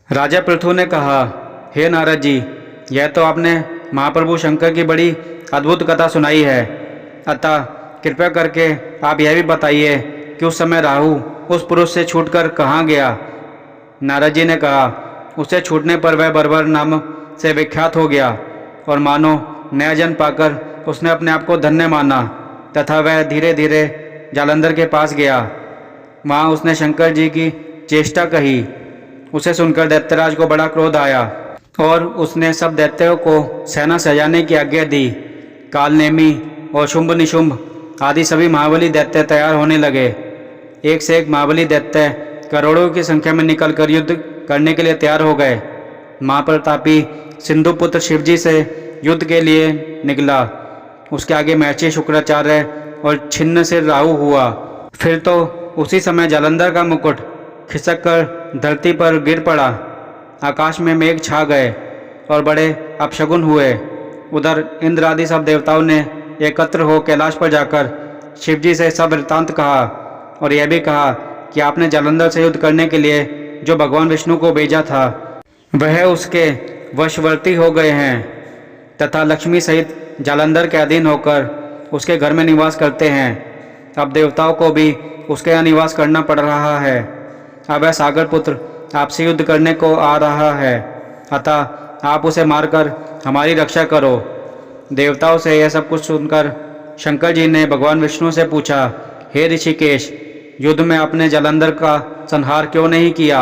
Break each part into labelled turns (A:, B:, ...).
A: राजा पृथु ने कहा, हे नारद जी, यह तो आपने महाप्रभु शंकर की बड़ी अद्भुत कथा सुनाई है। अतः कृपया करके आप यह भी बताइए कि उस समय राहु उस पुरुष से छूटकर कहाँ गया। नारद जी ने कहा, उससे छूटने पर वह बर्बर नाम से विख्यात हो गया और मानो नया जन्म पाकर उसने अपने आप को धन्य माना तथा वह धीरे धीरे जालंधर के पास गया। वहाँ उसने शंकर जी की चेष्टा कही। उसे सुनकर दैत्यराज को बड़ा क्रोध आया और उसने सब दैत्यों को सेना सजाने की आज्ञा दी। कालनेमी और शुंभ निशुंभ आदि सभी महाबली दैत्य तैयार होने लगे। एक से एक महाबली दैत्य करोड़ों की संख्या में निकलकर युद्ध करने के लिए तैयार हो गए। महाप्रतापी सिंधुपुत्र शिवजी से युद्ध के लिए निकला। उसके आगे महर्षि शुक्राचार्य और छिन्न सिर राहु हुआ। फिर तो उसी समय जालंधर का मुकुट खिसक कर धरती पर गिर पड़ा। आकाश में मेघ छा गए और बड़े अपशगुन हुए। उधर इंद्र आदि सब देवताओं ने एकत्र हो कैलाश पर जाकर शिवजी से सब वृत्तांत कहा और यह भी कहा कि आपने जालंधर से युद्ध करने के लिए जो भगवान विष्णु को भेजा था वह उसके वशवर्ती हो गए हैं तथा लक्ष्मी सहित जालंधर के अधीन होकर उसके घर में निवास करते हैं। अब देवताओं को भी उसके यहाँ निवास करना पड़ रहा है। अब वह सागर पुत्र आपसे युद्ध करने को आ रहा है, अतः आप उसे मारकर हमारी रक्षा करो। देवताओं से यह सब कुछ सुनकर शंकर जी ने भगवान विष्णु से पूछा, हे ऋषिकेश, युद्ध में आपने जालंधर का संहार क्यों नहीं किया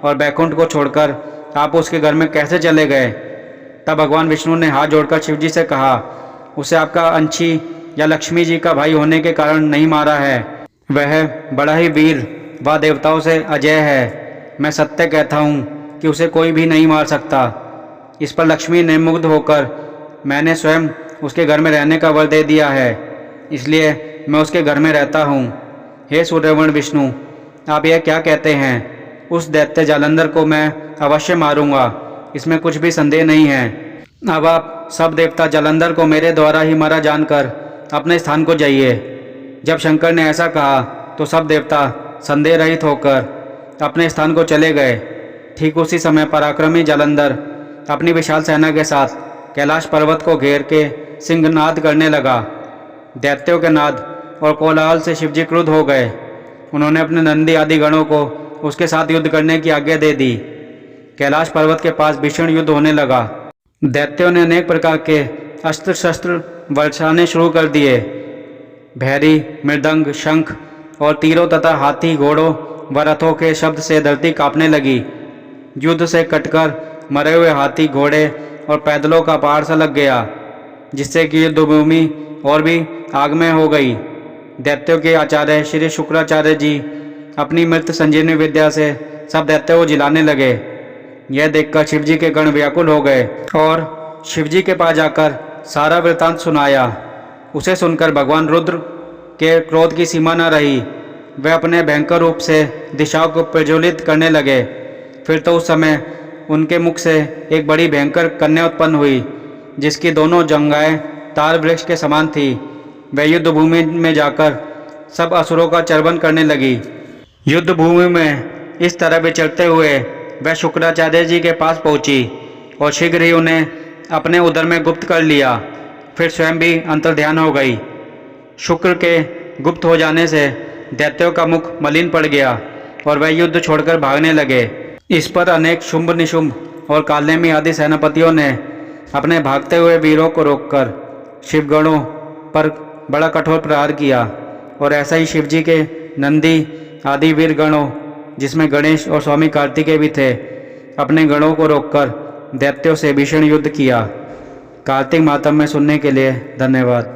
A: और बैकुंठ को छोड़कर आप उसके घर में कैसे चले गए। तब भगवान विष्णु ने हाथ जोड़कर शिवजी से कहा, उसे आपका अंशी या लक्ष्मी जी का भाई होने के कारण नहीं मारा है। वह बड़ा ही वीर व देवताओं से अजय है। मैं सत्य कहता हूँ कि उसे कोई भी नहीं मार सकता। इस पर लक्ष्मी ने मुग्ध होकर मैंने स्वयं उसके घर में रहने का वर दे दिया है, इसलिए मैं उसके घर में रहता हूँ। हे सूर्यवर्ण विष्णु, आप यह क्या कहते हैं। उस दैत्य जालंधर को मैं अवश्य मारूंगा, इसमें कुछ भी संदेह नहीं है। अब आप सब देवता जालंधर को मेरे द्वारा ही मारा जानकर अपने स्थान को जाइए। जब शंकर ने ऐसा कहा तो सब देवता संदेह रहित होकर अपने स्थान को चले गए। ठीक उसी समय पराक्रमी जालंधर अपनी विशाल सेना के साथ कैलाश पर्वत को घेर के सिंहनाद करने लगा। दैत्यों के नाद और कोलाहल से शिवजी क्रुद्ध हो गए। उन्होंने अपने नंदी आदि गणों को उसके साथ युद्ध करने की आज्ञा दे दी। कैलाश पर्वत के पास भीषण युद्ध होने लगा। दैत्यों ने अनेक प्रकार के अस्त्र शस्त्र बरसाने शुरू कर दिए। भैरी, मृदंग, शंख और तीरों तथा हाथी, घोड़ों व रथों के शब्द से धरती कांपने लगी। युद्ध से कटकर मरे हुए हाथी, घोड़े और पैदलों का पहाड़ सा लग गया, जिससे कि युद्ध भूमि और भी आगमय हो गई। दैत्यों के आचार्य श्री शुक्राचार्य जी अपनी मृत संजीवनी विद्या से सब दैत्यों को जिलाने लगे। यह देखकर शिवजी के गण व्याकुल हो गए और शिवजी के पास जाकर सारा वृत्तांत सुनाया। उसे सुनकर भगवान रुद्र के क्रोध की सीमा न रही। वे अपने भयंकर रूप से दिशाओं को प्रज्वलित करने लगे। फिर तो उस समय उनके मुख से एक बड़ी भयंकर कन्या उत्पन्न हुई, जिसकी दोनों जंघाएं तार वृक्ष के समान थी। वह युद्ध भूमि में जाकर सब असुरों का चर्वण करने लगी। युद्ध भूमि में इस तरह विचरते हुए वह शुक्राचार्य जी के पास पहुंची और शीघ्र ही उन्हें अपने उदर में गुप्त कर लिया। फिर स्वयं भी अंतर्ध्यान हो गई। शुक्र के गुप्त हो जाने से दैत्यों का मुख मलिन पड़ गया और वह युद्ध छोड़कर भागने लगे। इस पर अनेक शुंभ निशुंभ और कालनेमी आदि सेनापतियों ने अपने भागते हुए वीरों को रोककर शिवगणों पर बड़ा कठोर प्रहार किया और ऐसा ही शिवजी के नंदी आदि वीर गणों, जिसमें गणेश और स्वामी कार्तिकेय भी थे, अपने गणों को रोककर दैत्यों से भीषण युद्ध किया। कार्तिक मातम में सुनने के लिए धन्यवाद।